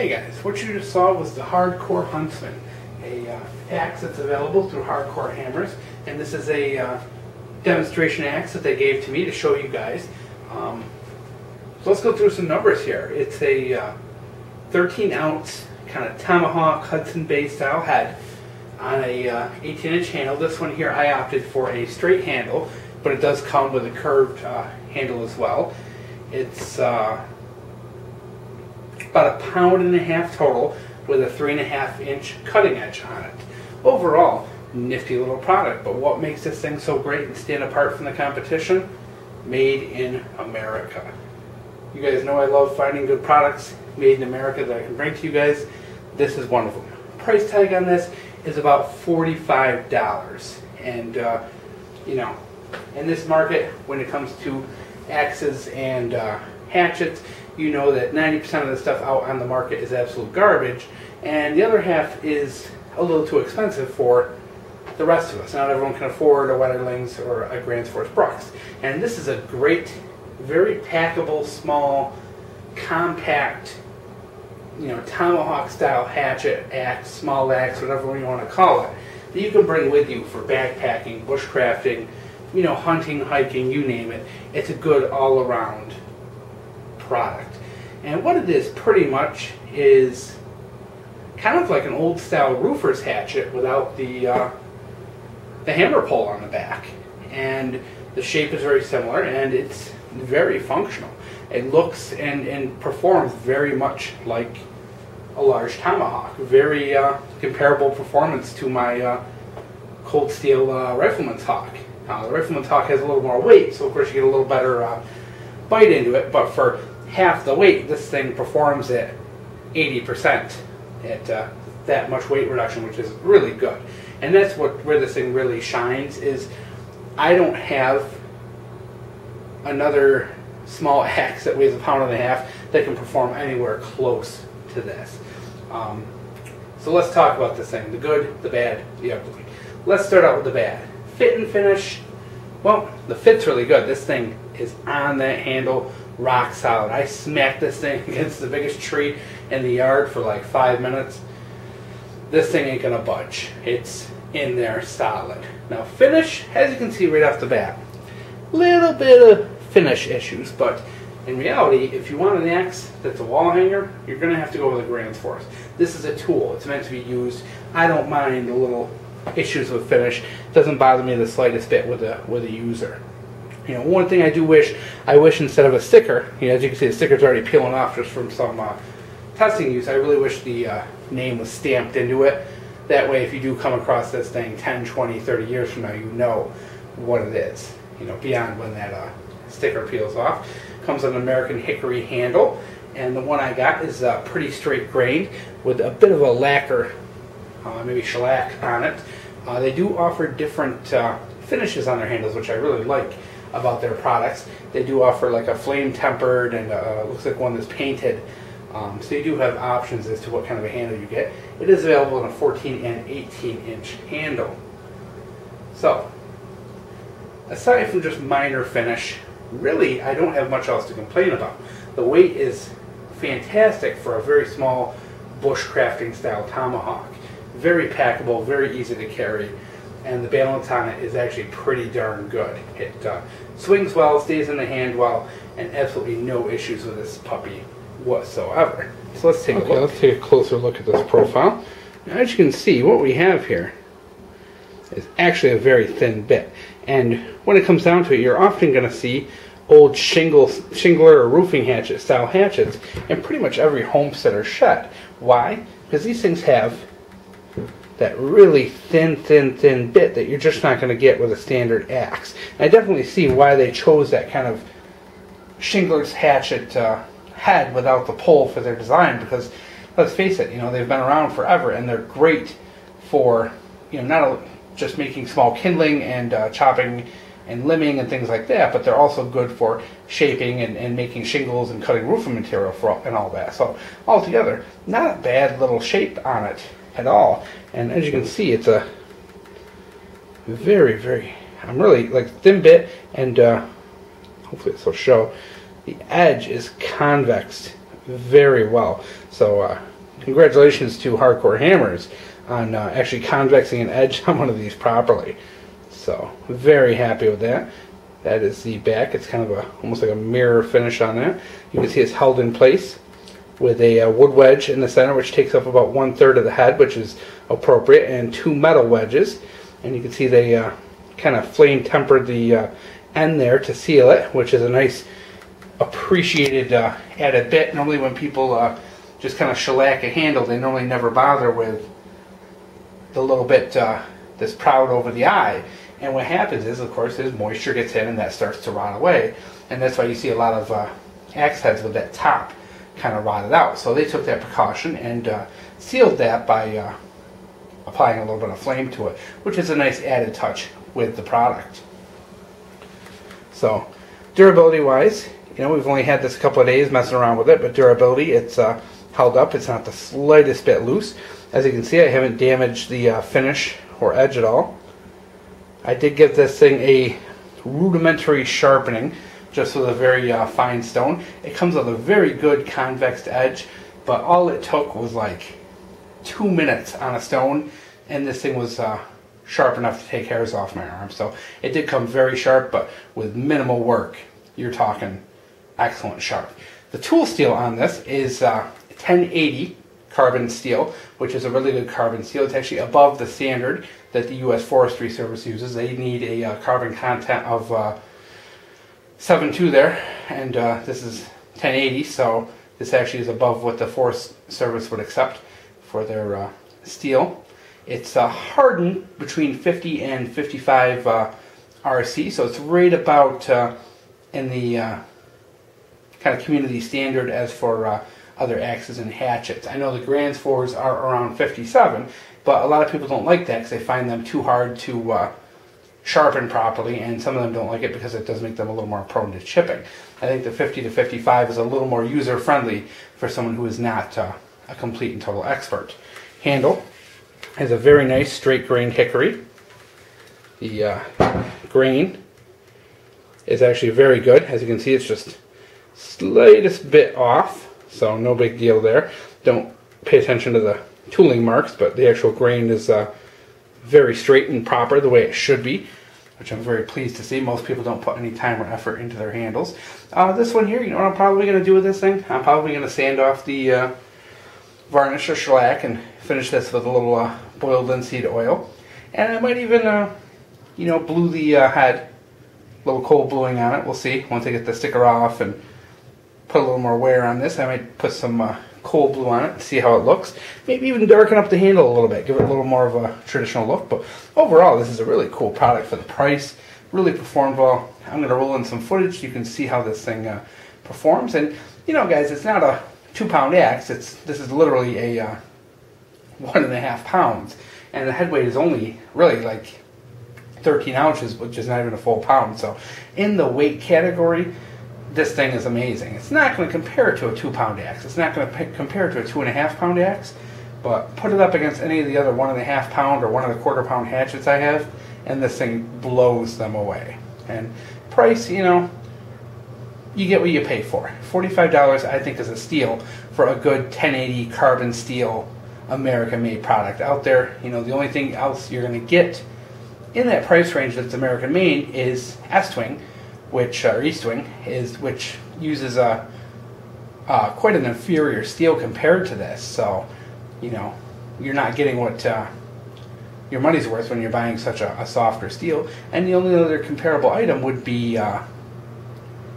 Hey guys, what you just saw was the Hardcore Huntsman, a axe that's available through Hardcore Hammers, and this is a demonstration axe that they gave to me to show you guys. So let's go through some numbers here. It's a 13-ounce kind of tomahawk Hudson Bay style head on a 18-inch handle. This one here I opted for a straight handle, but it does come with a curved handle as well. It's about 1.5 pounds total with a 3.5-inch cutting edge on it. Overall, nifty little product, but what makes this thing so great and stand apart from the competition? Made in America. You guys know I love finding good products made in America that I can bring to you guys. This is one of them. Price tag on this is about $45, and you know, in this market, when it comes to axes and hatchets, you know that 90% of the stuff out on the market is absolute garbage, and the other half is a little too expensive for the rest of us. Not everyone can afford a Wetterlings or a Grand Force Brooks. And this is a great, very packable, small, compact, you know, tomahawk style hatchet, axe, small axe, whatever you want to call it, that you can bring with you for backpacking, bushcrafting, you know, hunting, hiking, you name it. It's a good all-around product. And what it is pretty much is kind of like an old style roofer's hatchet without the hammer pole on the back. And the shape is very similar, and it's very functional. It looks and performs very much like a large tomahawk. Very comparable performance to my cold steel rifleman's hawk. The rifleman's hawk has a little more weight, so of course you get a little better bite into it, but for half the weight, this thing performs at 80% at that much weight reduction, which is really good. And that's where this thing really shines. Is I don't have another small axe that weighs 1.5 pounds that can perform anywhere close to this. So let's talk about this thing: the good, the bad, the ugly. Let's start out with the bad. Fit and finish. Well, the fit's really good. This thing is on that handle, rock solid. I smacked this thing against the biggest tree in the yard for like 5 minutes. This thing ain't gonna budge. It's in there solid. Now finish, as you can see right off the bat, little bit of finish issues, but in reality, if you want an axe that's a wall hanger, you're gonna have to go with a Grand Force. This is a tool. It's meant to be used. I don't mind the little issues with finish. It doesn't bother me the slightest bit with a user. You know, one thing I wish instead of a sticker, you know, as you can see, the sticker's already peeling off just from some testing use. I really wish the name was stamped into it. That way, if you do come across this thing 10, 20, 30 years from now, you know what it is. You know, beyond when that sticker peels off. Comes with an American hickory handle, and the one I got is pretty straight grained with a bit of a lacquer, maybe shellac on it. They do offer different finishes on their handles, which I really like about their products. They do offer like a flame tempered and looks like one that's painted. So you do have options as to what kind of a handle you get. It is available in a 14 and 18-inch handle. So, aside from just minor finish, really I don't have much else to complain about. The weight is fantastic for a very small bushcrafting style tomahawk. Very packable, very easy to carry, and the balance on it is actually pretty darn good. It swings well, stays in the hand well, and absolutely no issues with this puppy whatsoever. So let's take a look. Let's take a closer look at this profile. Now, as you can see, what we have here is actually a very thin bit, and when it comes down to it, you're often going to see old shingler or roofing hatchet style hatchets in pretty much every homesteader shed. Why? Because these things have that really thin bit that you're just not going to get with a standard axe. And I definitely see why they chose that kind of shingler's hatchet head without the pole for their design, because let's face it, you know, they've been around forever and they're great for, you know, not just making small kindling and chopping and limbing and things like that, but they're also good for shaping and making shingles and cutting roofing material and all that. So altogether, not a bad little shape on it at all. And as you can see, it's a very, I'm really like thin bit, and hopefully this will show. The edge is convexed very well, so congratulations to Hardcore Hammers on actually convexing an edge on one of these properly. So very happy with that. That is the back. It's kind of almost like a mirror finish on that. You can see it's held in place with a wood wedge in the center, which takes up about 1/3 of the head, which is appropriate, and 2 metal wedges. And you can see they kind of flame tempered the end there to seal it, which is a nice appreciated added bit. Normally when people just kind of shellac a handle, they normally never bother with the little bit that's proud over the eye. And what happens is, of course, is moisture gets in and that starts to rot away. And that's why you see a lot of axe heads with that top kind of rotted out. So they took that precaution and sealed that by applying a little bit of flame to it, which is a nice added touch with the product. So durability wise, you know, we've only had this a couple of days messing around with it, but durability, it's held up. It's not the slightest bit loose. As you can see, I haven't damaged the finish or edge at all. I did give this thing a rudimentary sharpening, just with a very fine stone. It comes with a very good convex edge, but all it took was like 2 minutes on a stone, and this thing was sharp enough to take hairs off my arm. So it did come very sharp, but with minimal work, you're talking excellent sharp. The tool steel on this is 1080 carbon steel, which is a really good carbon steel. It's actually above the standard that the U.S. Forestry Service uses. They need a carbon content of 7.2 there, and this is 1080, so this actually is above what the Forest Service would accept for their steel. It's hardened between 50 and 55 RC, so it's right about in the kind of community standard as for other axes and hatchets. I know the Grand Fours are around 57, but a lot of people don't like that because they find them too hard to sharpen properly, and some of them don't like it because it does make them a little more prone to chipping. I think the 50 to 55 is a little more user-friendly for someone who is not a complete and total expert. Handle has a very nice straight grain hickory. The grain is actually very good. As you can see, it's just slightest bit off, so no big deal there. Don't pay attention to the tooling marks, but the actual grain is very straight and proper, the way it should be, which I'm very pleased to see. Most people don't put any time or effort into their handles. This one here, you know what I'm probably going to do with this thing? I'm probably going to sand off the varnish or shellac and finish this with a little boiled linseed oil. And I might even, you know, blue the head, a little cold bluing on it. We'll see once I get the sticker off and put a little more wear on this. I might put some cold blue on it and see how it looks. Maybe even darken up the handle a little bit, give it a little more of a traditional look. But overall, this is a really cool product for the price. Really performed well. I'm going to roll in some footage so you can see how this thing performs. And you know, guys, it's not a 2-pound axe. This is literally a 1.5 pounds, and the head weight is only really like 13 ounces, which is not even a full pound. So in the weight category, this thing is amazing. It's not going to compare to a 2-pound axe. It's not going to compare to a 2.5-pound axe, but put it up against any of the other 1.5 pound or 1.25 pound hatchets I have, and this thing blows them away. And price, you know, you get what you pay for. $45, I think, is a steal for a good 1080 carbon steel American-made product out there. You know, the only thing else you're going to get in that price range that's American-made is S-Twing, which or Eastwing which uses a quite an inferior steel compared to this. So, you know, you're not getting what your money's worth when you're buying such a softer steel. And the only other comparable item would be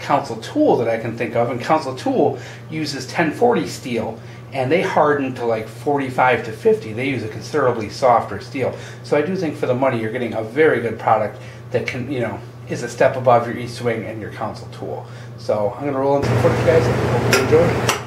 Council Tool that I can think of, and Council Tool uses 1040 steel, and they harden to like 45 to 50. They use a considerably softer steel. So I do think for the money you're getting a very good product that can, you know, is a step above your Eastwing and your Council Tool. So I'm going to roll in some footage, guys. Hope you enjoy it.